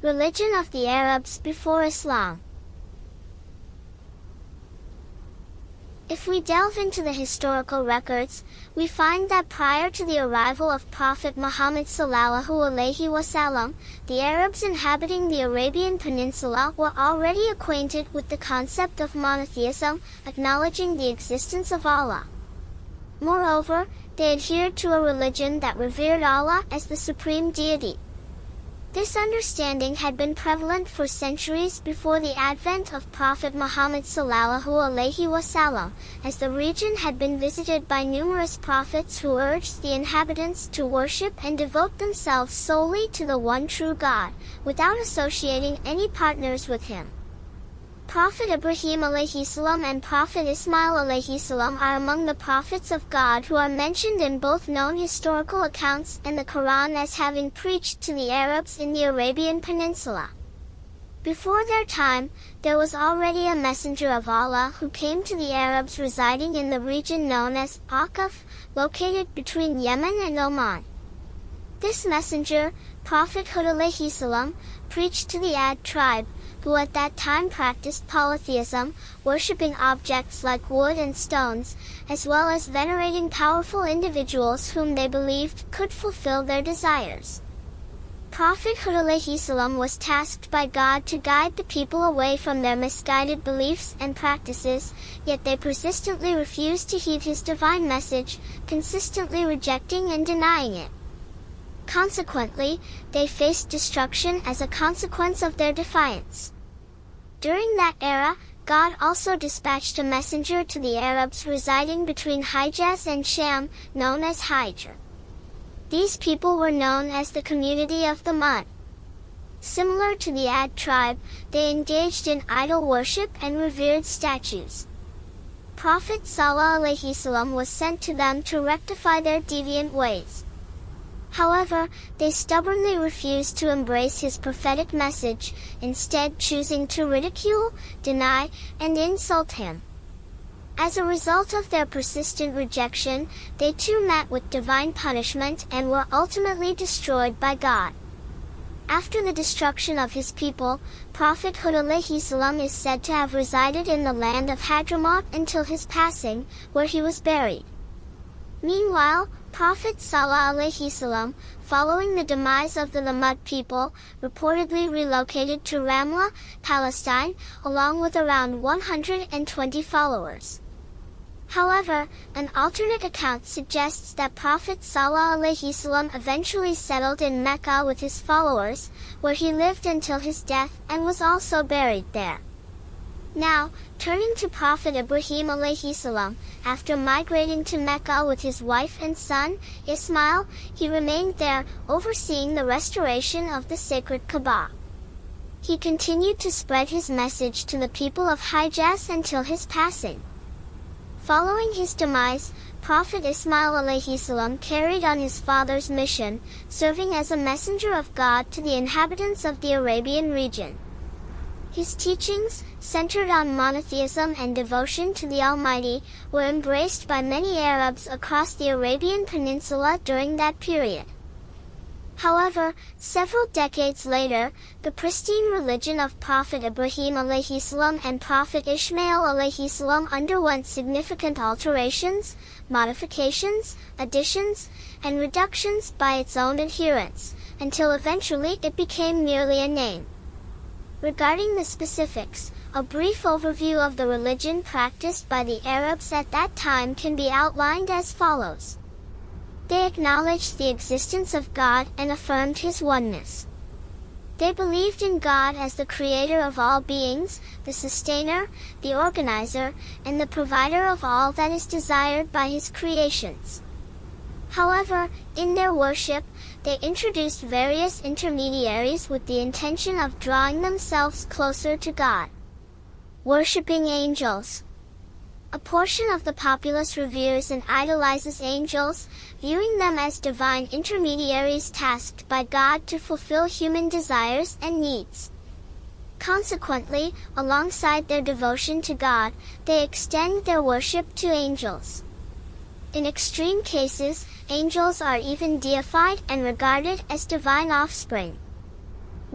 Religion of the Arabs before Islam. If we delve into the historical records, we find that prior to the arrival of Prophet Muhammad sallallahu alaihi wasallam, the Arabs inhabiting the Arabian Peninsula were already acquainted with the concept of monotheism, acknowledging the existence of Allah. Moreover, they adhered to a religion that revered Allah as the supreme deity. This understanding had been prevalent for centuries before the advent of Prophet Muhammad sallallahu alaihi wasallam, as the region had been visited by numerous prophets who urged the inhabitants to worship and devote themselves solely to the one true God, without associating any partners with him. Prophet Ibrahim alayhi salam and Prophet Ismail alayhi salam are among the prophets of God who are mentioned in both known historical accounts and the Quran as having preached to the Arabs in the Arabian Peninsula. Before their time, there was already a messenger of Allah who came to the Arabs residing in the region known as Aqaf, located between Yemen and Oman. This messenger, Prophet Hud alayhi salam, preached to the Ad tribe, who at that time practiced polytheism, worshipping objects like wood and stones, as well as venerating powerful individuals whom they believed could fulfill their desires. Prophet Hud alayhi salam was tasked by God to guide the people away from their misguided beliefs and practices, yet they persistently refused to heed his divine message, consistently rejecting and denying it. Consequently, they faced destruction as a consequence of their defiance. During that era, God also dispatched a messenger to the Arabs residing between Hijaz and Sham, known as Hijr. These people were known as the community of the mud. Similar to the Ad tribe, they engaged in idol worship and revered statues. Prophet Sallallahu alaihi wasallam was sent to them to rectify their deviant ways. However, they stubbornly refused to embrace his prophetic message, instead choosing to ridicule, deny, and insult him. As a result of their persistent rejection, they too met with divine punishment and were ultimately destroyed by God. After the destruction of his people, Prophet Hud alayhi salam is said to have resided in the land of Hadramaut until his passing, where he was buried. Meanwhile, Prophet Sallallahu alaihi wasallam, following the demise of the Lamud people, reportedly relocated to Ramla, Palestine, along with around 120 followers. However, an alternate account suggests that Prophet Sallallahu alaihi wasallam eventually settled in Mecca with his followers, where he lived until his death and was also buried there. Now, turning to Prophet Ibrahim alayhi salam, after migrating to Mecca with his wife and son, Ismail, he remained there, overseeing the restoration of the sacred Kaaba. He continued to spread his message to the people of Hijaz until his passing. Following his demise, Prophet Ismail alayhi salam carried on his father's mission, serving as a messenger of God to the inhabitants of the Arabian region. His teachings, centered on monotheism and devotion to the Almighty, were embraced by many Arabs across the Arabian Peninsula during that period. However, several decades later, the pristine religion of Prophet Ibrahim alayhi salam and Prophet Ishmael alayhi salam underwent significant alterations, modifications, additions, and reductions by its own adherents, until eventually it became merely a name. Regarding the specifics, a brief overview of the religion practiced by the Arabs at that time can be outlined as follows. They acknowledged the existence of God and affirmed his oneness. They believed in God as the creator of all beings, the sustainer, the organizer, and the provider of all that is desired by his creations. However, in their worship, they introduced various intermediaries with the intention of drawing themselves closer to God. Worshipping angels. A portion of the populace reveres and idolizes angels, viewing them as divine intermediaries tasked by God to fulfill human desires and needs. Consequently, alongside their devotion to God, they extend their worship to angels. In extreme cases, angels are even deified and regarded as divine offspring.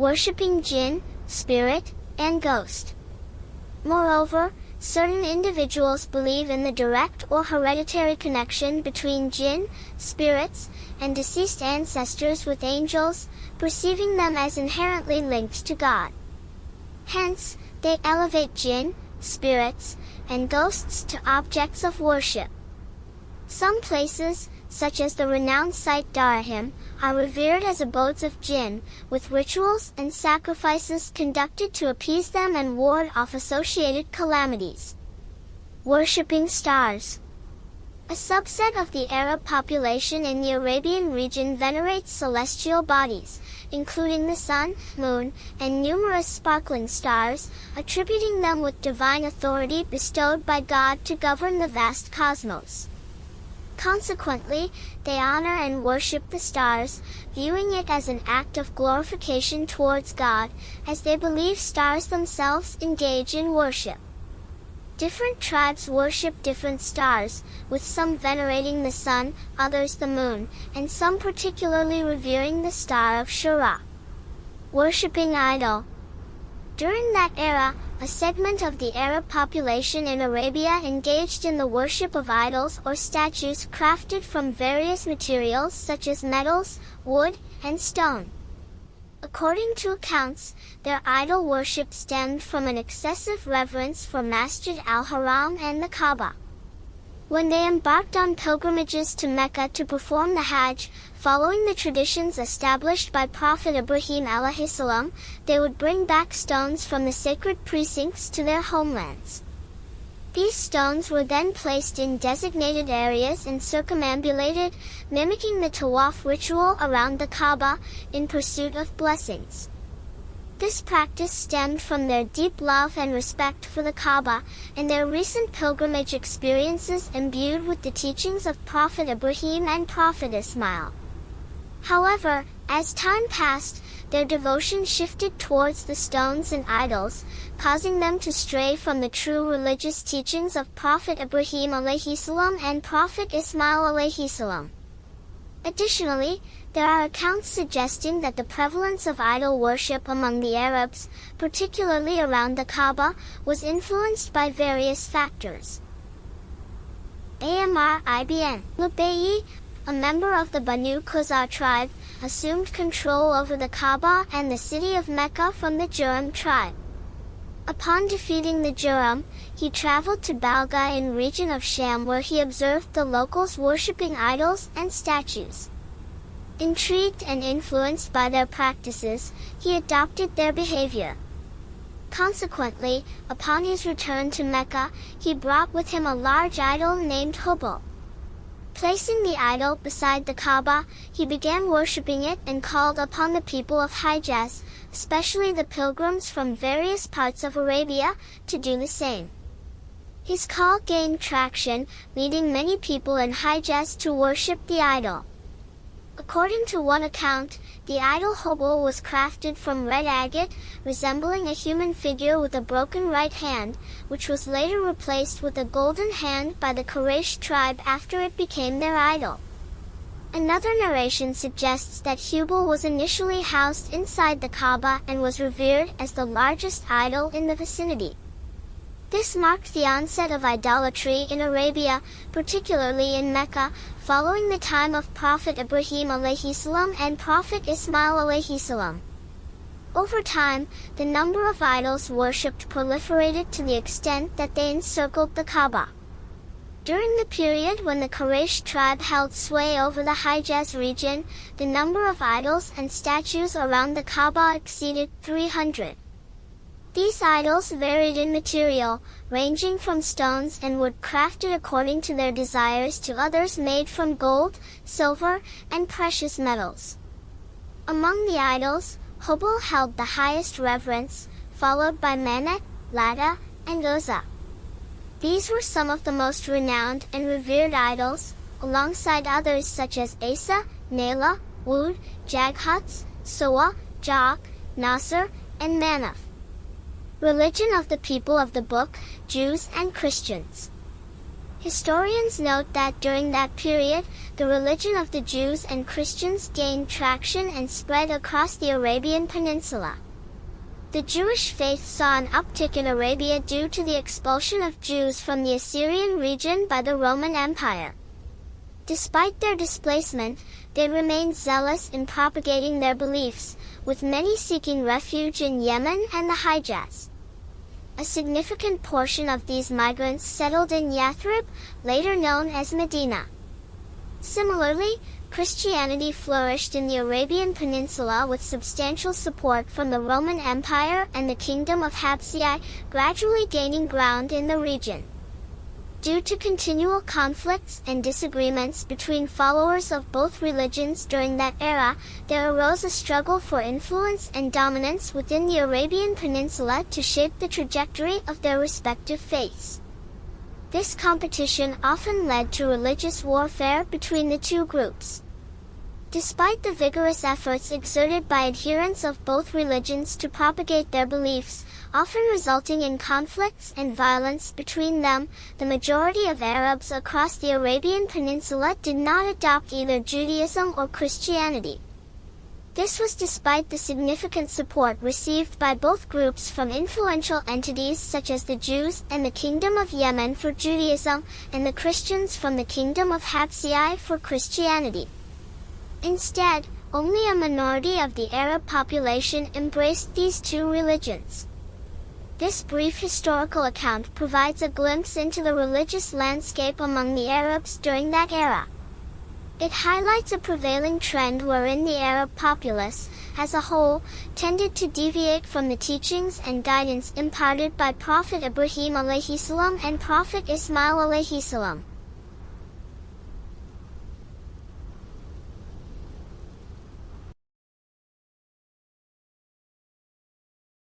worshipping jinn, spirit, and ghost. Moreover, certain individuals believe in the direct or hereditary connection between jinn, spirits, and deceased ancestors with angels, perceiving them as inherently linked to God. Hence, they elevate jinn, spirits, and ghosts to objects of worship. Some places, such as the renowned site Darahim, are revered as abodes of jinn, with rituals and sacrifices conducted to appease them and ward off associated calamities. Worshipping stars. A subset of the Arab population in the Arabian region venerates celestial bodies, including the sun, moon, and numerous sparkling stars, attributing them with divine authority bestowed by God to govern the vast cosmos. Consequently, they honor and worship the stars, viewing it as an act of glorification towards God, as they believe stars themselves engage in worship. Different tribes worship different stars, with some venerating the sun, others the moon, and some particularly revering the star of Shura. Worshipping idol. During that era, a segment of the Arab population in Arabia engaged in the worship of idols or statues crafted from various materials such as metals, wood, and stone. According to accounts, their idol worship stemmed from an excessive reverence for Masjid al-Haram and the Kaaba. When they embarked on pilgrimages to Mecca to perform the Hajj, following the traditions established by Prophet Ibrahim alayhi salam, they would bring back stones from the sacred precincts to their homelands. These stones were then placed in designated areas and circumambulated, mimicking the tawaf ritual around the Kaaba, in pursuit of blessings. This practice stemmed from their deep love and respect for the Kaaba, and their recent pilgrimage experiences imbued with the teachings of Prophet Ibrahim and Prophet Ismail. However, as time passed, their devotion shifted towards the stones and idols, causing them to stray from the true religious teachings of Prophet Ibrahim alayhi salam and Prophet Ismail alayhi salam. Additionally, there are accounts suggesting that the prevalence of idol worship among the Arabs, particularly around the Kaaba, was influenced by various factors. Amr ibn Lubayy, a member of the Banu Khuzar tribe, assumed control over the Kaaba and the city of Mecca from the Jurhum tribe. Upon defeating the Jurhum, he traveled to Balga in region of Sham where he observed the locals worshipping idols and statues. Intrigued and influenced by their practices, he adopted their behavior. Consequently, upon his return to Mecca, he brought with him a large idol named Hubal. Placing the idol beside the Kaaba, he began worshipping it and called upon the people of Hijaz, especially the pilgrims from various parts of Arabia, to do the same. His call gained traction, leading many people in Hijaz to worship the idol. According to one account, the idol Hubal was crafted from red agate, resembling a human figure with a broken right hand, which was later replaced with a golden hand by the Quraysh tribe after it became their idol. Another narration suggests that Hubal was initially housed inside the Kaaba and was revered as the largest idol in the vicinity. This marked the onset of idolatry in Arabia, particularly in Mecca, following the time of Prophet Ibrahim alayhi salam and Prophet Ismail alayhi salam. Over time, the number of idols worshipped proliferated to the extent that they encircled the Kaaba. During the period when the Quraysh tribe held sway over the Hijaz region, the number of idols and statues around the Kaaba exceeded 300. These idols varied in material, ranging from stones and wood crafted according to their desires to others made from gold, silver, and precious metals. Among the idols, Hubal held the highest reverence, followed by Manat, Lata, and Uzza. These were some of the most renowned and revered idols, alongside others such as Asa, Naila, Wud, Jaghats, Suwa, Jaq, Nasr, and Manaf. Religion of the people of the book, Jews and Christians. Historians note that during that period, the religion of the Jews and Christians gained traction and spread across the Arabian Peninsula. The Jewish faith saw an uptick in Arabia due to the expulsion of Jews from the Assyrian region by the Roman Empire. Despite their displacement, they remained zealous in propagating their beliefs, with many seeking refuge in Yemen and the Hijaz. A significant portion of these migrants settled in Yathrib, later known as Medina. Similarly, Christianity flourished in the Arabian Peninsula with substantial support from the Roman Empire and the Kingdom of Habsiyah, gradually gaining ground in the region. Due to continual conflicts and disagreements between followers of both religions during that era, there arose a struggle for influence and dominance within the Arabian Peninsula to shape the trajectory of their respective faiths. This competition often led to religious warfare between the two groups. Despite the vigorous efforts exerted by adherents of both religions to propagate their beliefs, often resulting in conflicts and violence between them, the majority of Arabs across the Arabian Peninsula did not adopt either Judaism or Christianity. This was despite the significant support received by both groups from influential entities such as the Jews and the Kingdom of Yemen for Judaism, and the Christians from the Kingdom of Habsiyah for Christianity. Instead, only a minority of the Arab population embraced these two religions. This brief historical account provides a glimpse into the religious landscape among the Arabs during that era. It highlights a prevailing trend wherein the Arab populace, as a whole, tended to deviate from the teachings and guidance imparted by Prophet Ibrahim alayhi salam and Prophet Ismail alayhi salam.